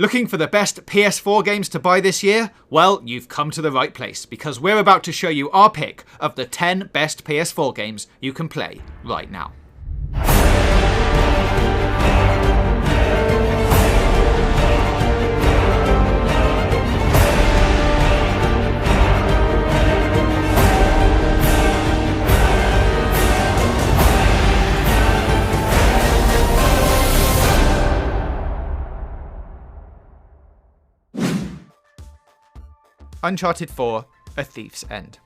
Looking for the best PS4 games to buy this year? Well, you've come to the right place, because we're about to show you our pick of the 10 best PS4 games you can play right now. Uncharted 4: A Thief's End.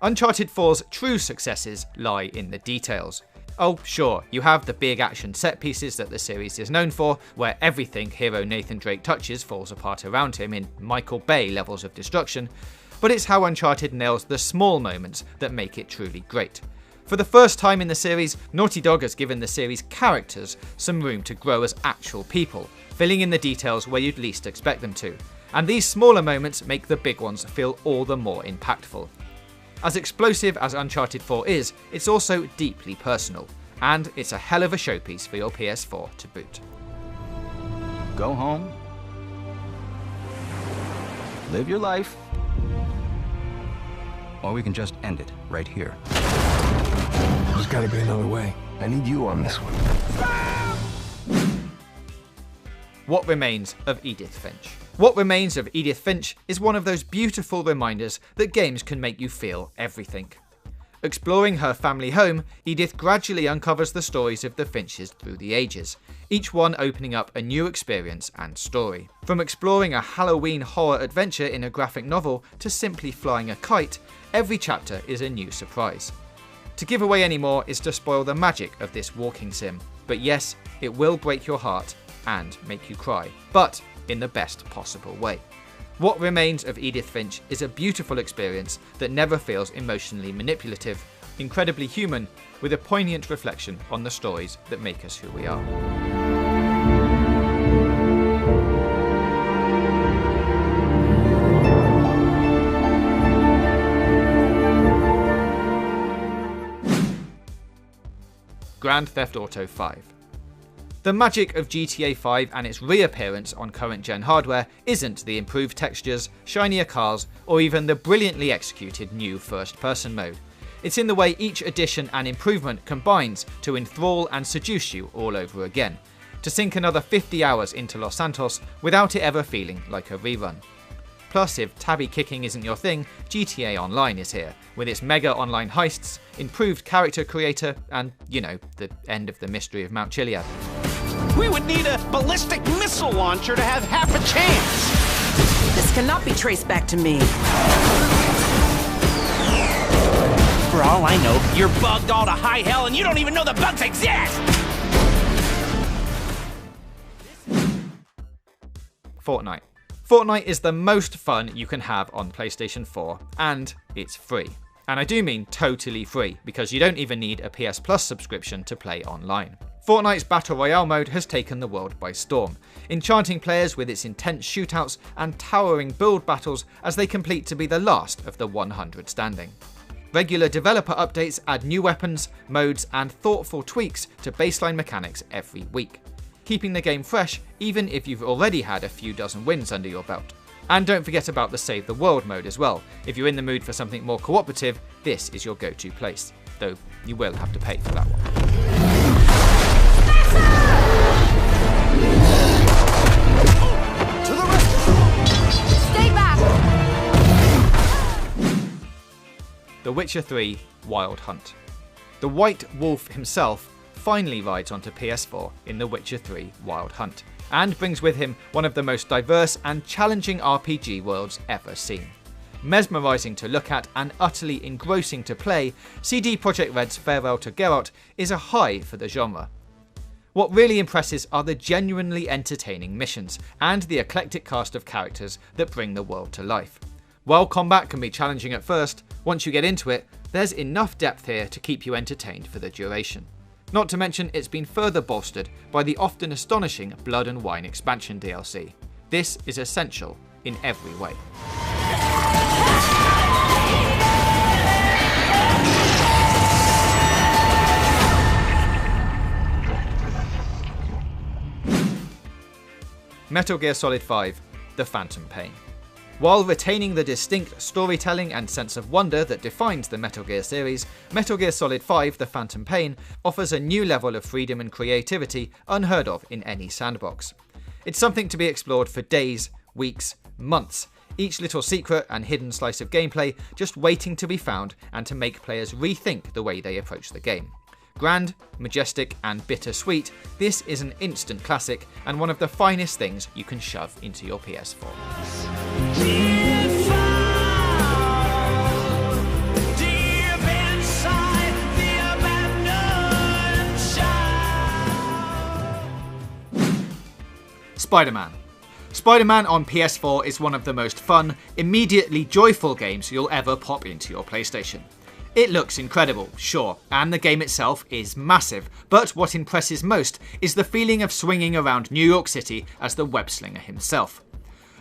Uncharted 4's true successes lie in the details. Oh, sure, you have the big action set pieces that the series is known for, where everything hero Nathan Drake touches falls apart around him in Michael Bay levels of destruction, but it's how Uncharted nails the small moments that make it truly great. For the first time in the series, Naughty Dog has given the series' characters some room to grow as actual people, filling in the details where you'd least expect them to. And these smaller moments make the big ones feel all the more impactful. As explosive as Uncharted 4 is, it's also deeply personal, and it's a hell of a showpiece for your PS4 to boot. Go home, live your life, or we can just end it right here. There's gotta be another way. I need you on this one. What Remains of Edith Finch? What Remains of Edith Finch is one of those beautiful reminders that games can make you feel everything. Exploring her family home, Edith gradually uncovers the stories of the Finches through the ages, each one opening up a new experience and story. From exploring a Halloween horror adventure in a graphic novel to simply flying a kite, every chapter is a new surprise. To give away any more is to spoil the magic of this walking sim, but yes, it will break your heart and make you cry, but in the best possible way. What Remains of Edith Finch is a beautiful experience that never feels emotionally manipulative, incredibly human, with a poignant reflection on the stories that make us who we are. Grand Theft Auto 5. The magic of GTA 5 and its reappearance on current-gen hardware isn't the improved textures, shinier cars, or even the brilliantly executed new first-person mode. It's in the way each addition and improvement combines to enthrall and seduce you all over again, to sink another 50 hours into Los Santos without it ever feeling like a rerun. Plus, if tabby kicking isn't your thing, GTA Online is here, with its mega online heists, improved character creator, and, you know, the end of the mystery of Mount Chiliad. We would need a ballistic missile launcher to have half a chance. This cannot be traced back to me. For all I know, you're bugged all to high hell and you don't even know the bugs exist! Fortnite. Fortnite is the most fun you can have on PlayStation 4, and it's free. And I do mean totally free, because you don't even need a PS Plus subscription to play online. Fortnite's Battle Royale mode has taken the world by storm, enchanting players with its intense shootouts and towering build battles as they complete to be the last of the 100 standing. Regular developer updates add new weapons, modes, and thoughtful tweaks to baseline mechanics every week, keeping the game fresh even if you've already had a few dozen wins under your belt. And don't forget about the Save the World mode as well. If you're in the mood for something more cooperative, this is your go-to place, though you will have to pay for that one. To the rescue! Stay back! The Witcher 3: Wild Hunt. The White Wolf himself finally rides onto PS4 in The Witcher 3: Wild Hunt, and brings with him one of the most diverse and challenging RPG worlds ever seen. Mesmerising to look at and utterly engrossing to play, CD Projekt Red's Farewell to Geralt is a high for the genre. What really impresses are the genuinely entertaining missions, and the eclectic cast of characters that bring the world to life. While combat can be challenging at first, once you get into it, there's enough depth here to keep you entertained for the duration. Not to mention it's been further bolstered by the often astonishing Blood and Wine expansion DLC. This is essential in every way. Metal Gear Solid 5: The Phantom Pain. While retaining the distinct storytelling and sense of wonder that defines the Metal Gear series, Metal Gear Solid 5: The Phantom Pain offers a new level of freedom and creativity unheard of in any sandbox. It's something to be explored for days, weeks, months, each little secret and hidden slice of gameplay just waiting to be found and to make players rethink the way they approach the game. Grand, majestic, and bittersweet, this is an instant classic and one of the finest things you can shove into your PS4. Spider-Man. Spider-Man on PS4 is one of the most fun, immediately joyful games you'll ever pop into your PlayStation. It looks incredible, sure, and the game itself is massive, but what impresses most is the feeling of swinging around New York City as the web-slinger himself.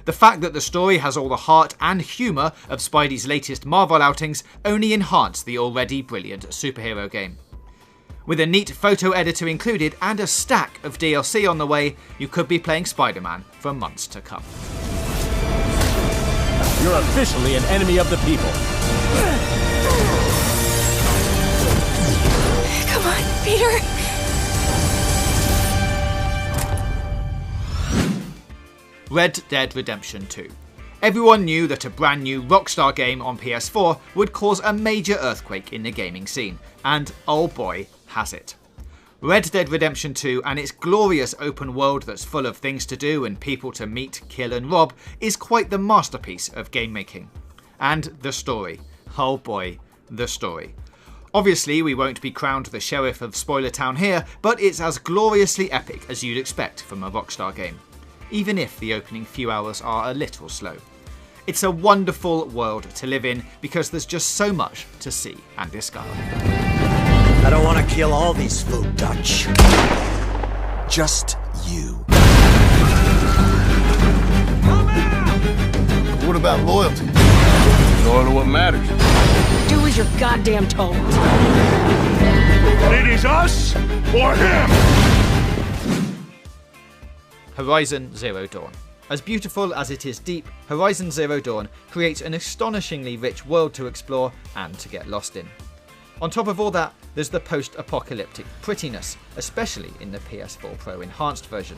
The fact that the story has all the heart and humour of Spidey's latest Marvel outings only enhance the already brilliant superhero game. With a neat photo editor included and a stack of DLC on the way, you could be playing Spider-Man for months to come. You're officially an enemy of the people. Come on, Peter. Red Dead Redemption 2. Everyone knew that a brand new Rockstar game on PS4 would cause a major earthquake in the gaming scene, and oh boy, has it. Red Dead Redemption 2 and its glorious open world that's full of things to do and people to meet, kill and rob is quite the masterpiece of game making. And the story. Oh boy, the story. Obviously we won't be crowned the sheriff of Spoiler Town here, but it's as gloriously epic as you'd expect from a Rockstar game, even if the opening few hours are a little slow. It's a wonderful world to live in because there's just so much to see and discover. I don't want to kill all these folk Dutch. Just you. What about loyalty? Loyal to what matters. Do as you're goddamn told. It is us or him! Horizon Zero Dawn. As beautiful as it is deep, Horizon Zero Dawn creates an astonishingly rich world to explore and to get lost in. On top of all that, there's the post-apocalyptic prettiness, especially in the PS4 Pro enhanced version.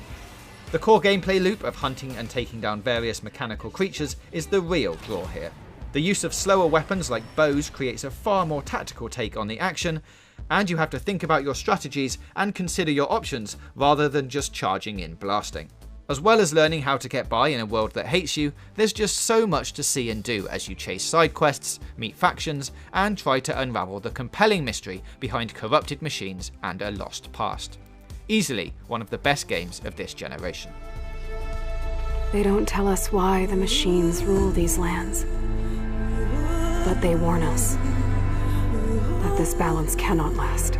The core gameplay loop of hunting and taking down various mechanical creatures is the real draw here. The use of slower weapons like bows creates a far more tactical take on the action, and you have to think about your strategies and consider your options rather than just charging in blasting. As well as learning how to get by in a world that hates you, there's just so much to see and do as you chase side quests, meet factions, and try to unravel the compelling mystery behind corrupted machines and a lost past. Easily one of the best games of this generation. They don't tell us why the machines rule these lands, but they warn us that this balance cannot last.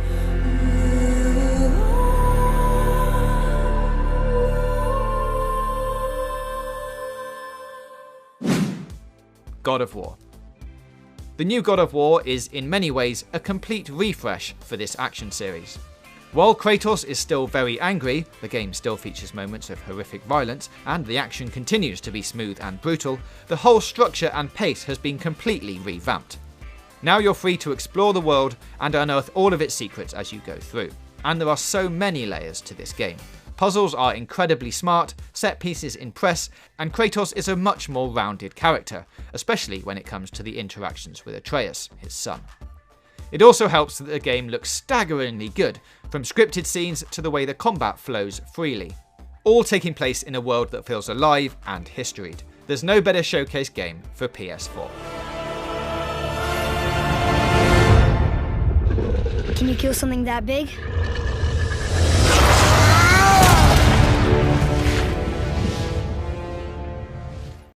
God of War. The new God of War is in many ways a complete refresh for this action series. While Kratos is still very angry, the game still features moments of horrific violence, and the action continues to be smooth and brutal, the whole structure and pace has been completely revamped. Now you're free to explore the world and unearth all of its secrets as you go through. And there are so many layers to this game. Puzzles are incredibly smart, set pieces impress, and Kratos is a much more rounded character, especially when it comes to the interactions with Atreus, his son. It also helps that the game looks staggeringly good, from scripted scenes to the way the combat flows freely. All taking place in a world that feels alive and historied. There's no better showcase game for PS4. Can you kill something that big?